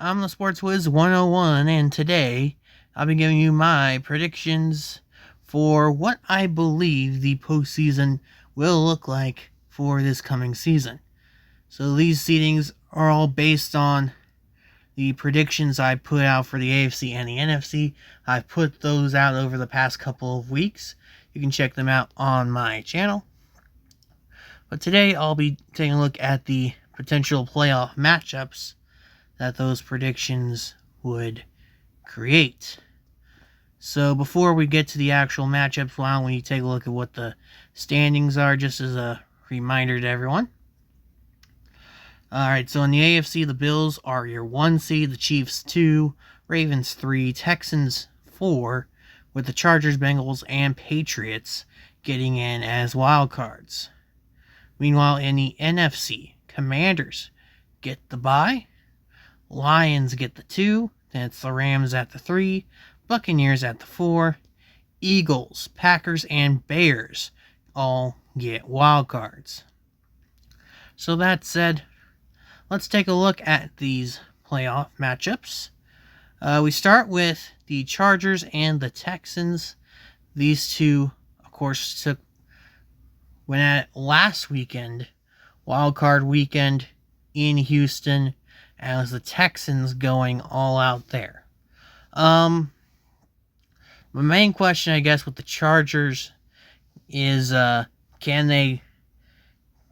I'm the Sports Wiz 101, and today I'll be giving you my predictions for what I believe the postseason will look like for this coming season. So these seedings are all based on the predictions I put out for the AFC and the NFC. I've put those out over the past couple of weeks. You can check them out on my channel. But today I'll be taking a look at the potential playoff matchups that those predictions would create. So before we get to the actual matchups, why don't we take a look at what the standings are, just as a reminder to everyone. Alright, so in the AFC, the Bills are your 1 seed, the Chiefs 2, Ravens 3, Texans 4, with the Chargers, Bengals, and Patriots getting in as wild cards. Meanwhile, in the NFC, Commanders get the bye, Lions get the 2, then it's the Rams at the 3, Buccaneers at the 4, Eagles, Packers, and Bears all get wild cards. So that said, let's take a look at these playoff matchups. We start with the Chargers and the Texans. These two, of course, went at it last weekend, wild card weekend in Houston, as the Texans going all out there. My main question, I guess, with the Chargers is, can they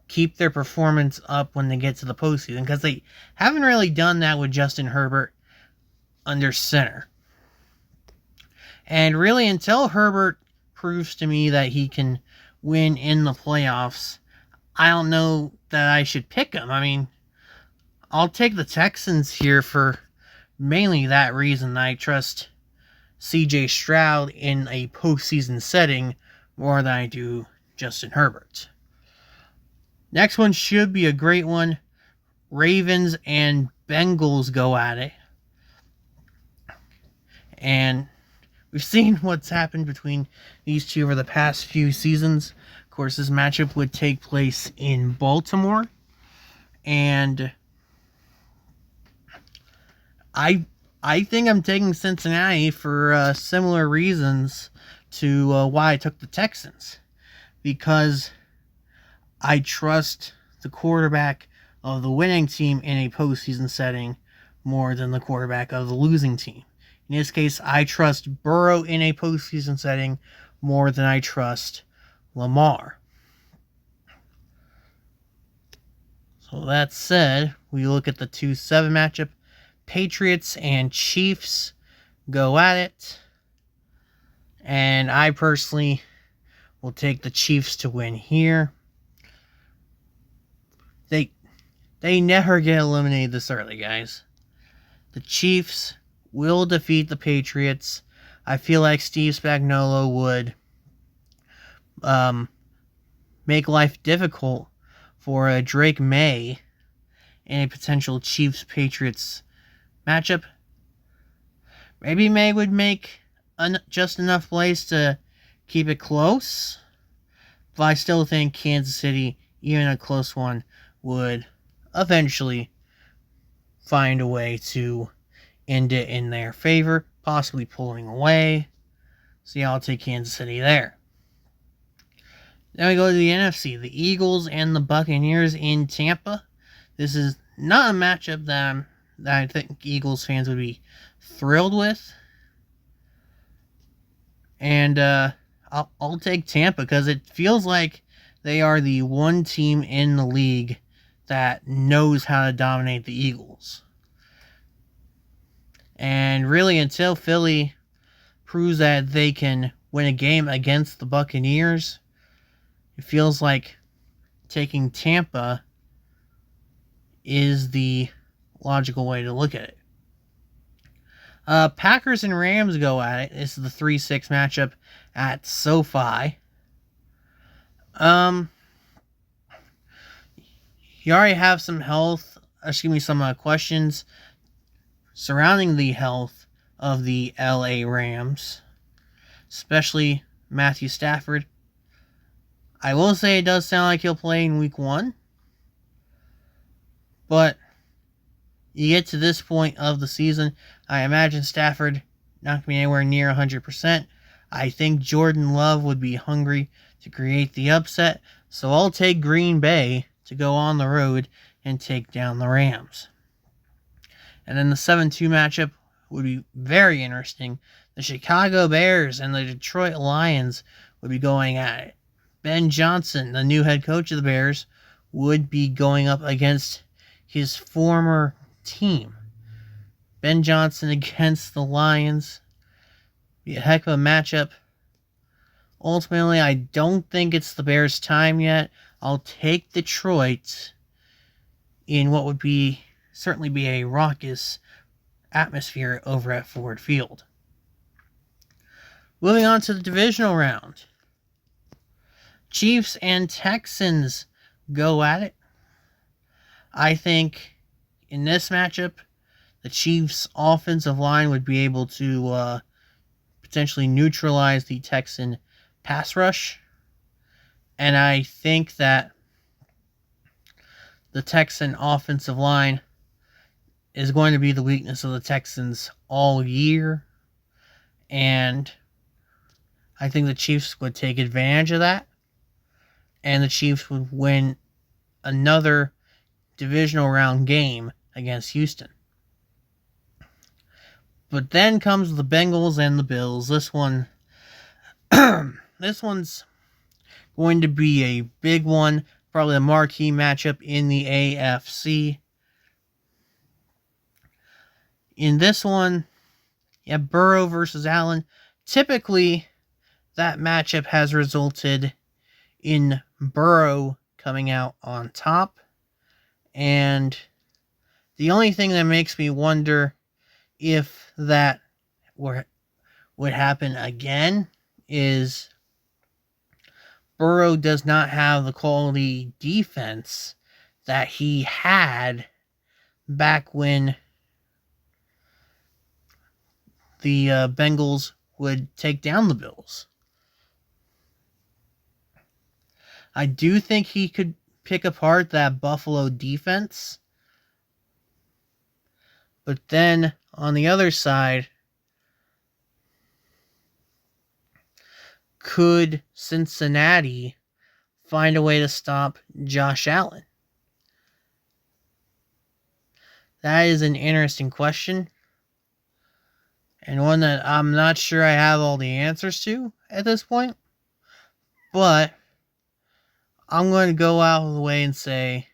keep their performance up when they get to the postseason? Because they haven't really done that with Justin Herbert under center. And really, until Herbert proves to me that he can win in the playoffs, I don't know that I should pick him. I mean, I'll take the Texans here for mainly that reason. I trust CJ Stroud in a postseason setting more than I do Justin Herbert. Next one should be a great one. Ravens and Bengals go at it. And we've seen what's happened between these two over the past few seasons. Of course, this matchup would take place in Baltimore. And I think I'm taking Cincinnati for similar reasons to why I took the Texans. Because I trust the quarterback of the winning team in a postseason setting more than the quarterback of the losing team. In this case, I trust Burrow in a postseason setting more than I trust Lamar. So that said, we look at the 2-7 matchup. Patriots and Chiefs go at it. And I personally will take the Chiefs to win here. They never get eliminated this early, guys. The Chiefs will defeat the Patriots. I feel like Steve Spagnuolo would make life difficult for Drake May in a potential Chiefs-Patriots matchup. Maybe May would make just enough plays to keep it close, but I still think Kansas City, even a close one, would eventually find a way to end it in their favor, possibly pulling away. So yeah, I'll take Kansas City there. Then we go to the NFC, the Eagles and the Buccaneers in Tampa. This is not a matchup that I think Eagles fans would be thrilled with. And I'll take Tampa because it feels like they are the one team in the league that knows how to dominate the Eagles. And really, until Philly proves that they can win a game against the Buccaneers, it feels like taking Tampa is the logical way to look at it. Packers and Rams go at it. This is the 3-6 matchup at SoFi. You already have some questions surrounding the health of the LA Rams, especially Matthew Stafford. I will say it does sound like he'll play in week 1, but You get to this point of the season, I imagine Stafford not going to be anywhere near 100%. I think Jordan Love would be hungry to create the upset, so I'll take Green Bay to go on the road and take down the Rams. And then the 7-2 matchup would be very interesting. The Chicago Bears and the Detroit Lions would be going at it. Ben Johnson, the new head coach of the Bears, would be going up against his former team. Ben Johnson against the Lions. Be a heck of a matchup. Ultimately, I don't think it's the Bears' time yet. I'll take Detroit in what would be certainly be a raucous atmosphere over at Ford Field. Moving on to the divisional round. Chiefs and Texans go at it. I think in this matchup, the Chiefs' offensive line would be able to potentially neutralize the Texan pass rush. And I think that the Texan offensive line is going to be the weakness of the Texans all year. And I think the Chiefs would take advantage of that. And the Chiefs would win another divisional round game against Houston. But then comes the Bengals and the Bills. This one's going to be a big one. Probably a marquee matchup in the AFC. In this one, you have Burrow versus Allen. Typically, that matchup has resulted in Burrow coming out on top. And the only thing that makes me wonder if that would happen again is Burrow does not have the quality defense that he had back when the Bengals would take down the Bills. I do think he could pick apart that Buffalo defense. But then, on the other side, could Cincinnati find a way to stop Josh Allen? That is an interesting question. And one that I'm not sure I have all the answers to at this point. But I'm going to go out of the way and say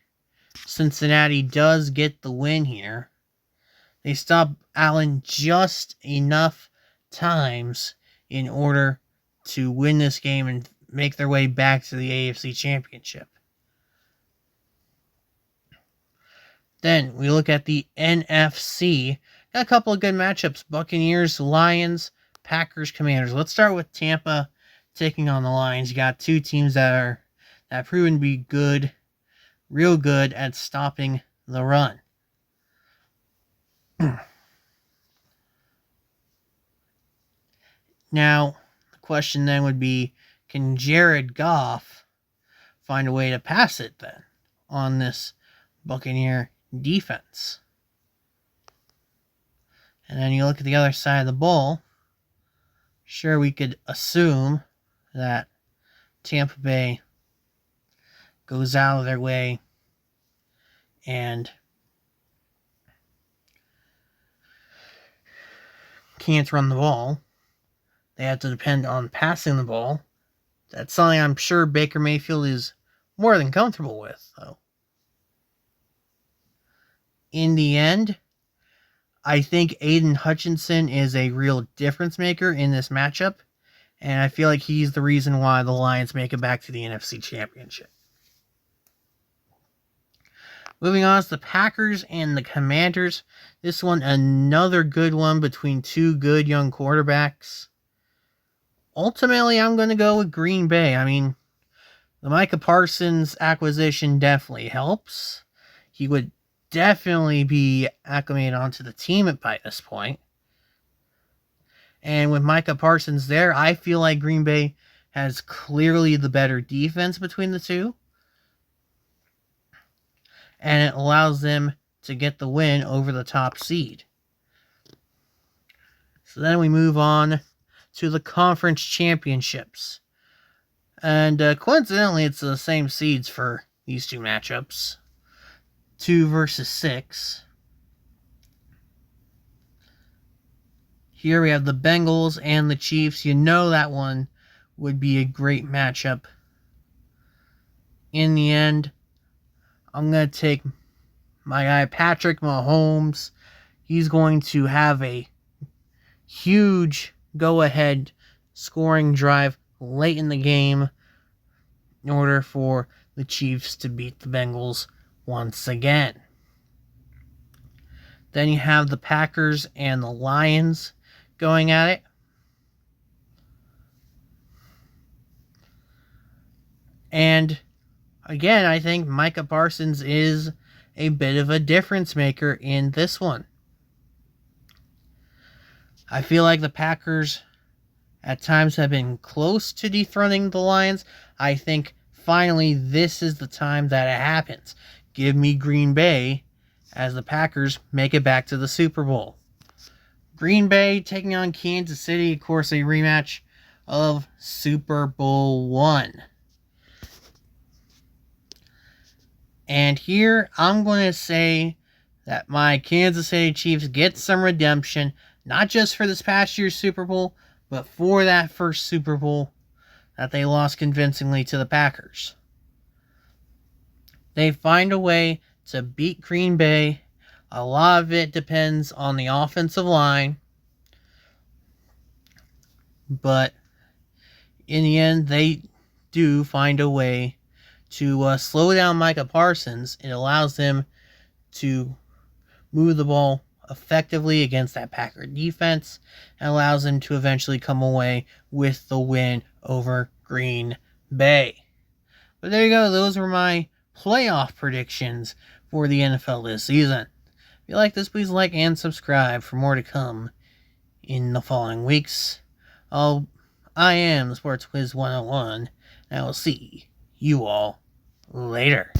Cincinnati does get the win here. They stop Allen just enough times in order to win this game and make their way back to the AFC Championship. Then we look at the NFC. Got a couple of good matchups. Buccaneers, Lions, Packers, Commanders. Let's start with Tampa taking on the Lions. You got two teams that have proven to be good, real good at stopping the run. Now, the question then would be, can Jared Goff find a way to pass it then on this Buccaneer defense? And then you look at the other side of the ball. Sure, we could assume that Tampa Bay goes out of their way and can't run the ball. They have to depend on passing the ball. That's something I'm sure Baker Mayfield is more than comfortable with, though. In the end, I think Aiden Hutchinson is a real difference maker in this matchup, and I feel like he's the reason why the Lions make it back to the NFC Championship. Moving on to the Packers and the Commanders. This one, another good one between two good young quarterbacks. Ultimately, I'm going to go with Green Bay. I mean, the Micah Parsons acquisition definitely helps. He would definitely be acclimated onto the team by this point. And with Micah Parsons there, I feel like Green Bay has clearly the better defense between the two. And it allows them to get the win over the top seed. So then we move on to the conference championships. And coincidentally, it's the same seeds for these two matchups. 2 versus 6. Here we have the Bengals and the Chiefs. You know that one would be a great matchup. In the end, I'm going to take my guy Patrick Mahomes. He's going to have a huge go-ahead scoring drive late in the game in order for the Chiefs to beat the Bengals once again. Then you have the Packers and the Lions going at it. And again, I think Micah Parsons is a bit of a difference maker in this one. I feel like the Packers at times have been close to dethroning the Lions. I think finally this is the time that it happens. Give me Green Bay as the Packers make it back to the Super Bowl. Green Bay taking on Kansas City, of course, a rematch of Super Bowl I. And here I'm going to say that my Kansas City Chiefs get some redemption, not just for this past year's Super Bowl, but for that first Super Bowl that they lost convincingly to the Packers. They find a way to beat Green Bay. A lot of it depends on the offensive line. But in the end, they do find a way to slow down Micah Parsons. It allows them to move the ball effectively against that Packer defense and allows them to eventually come away with the win over Green Bay. But there you go. Those were my playoff predictions for the NFL this season. If you like this, please like and subscribe for more to come in the following weeks. I am the Sports Quiz 101, and I will see you all later.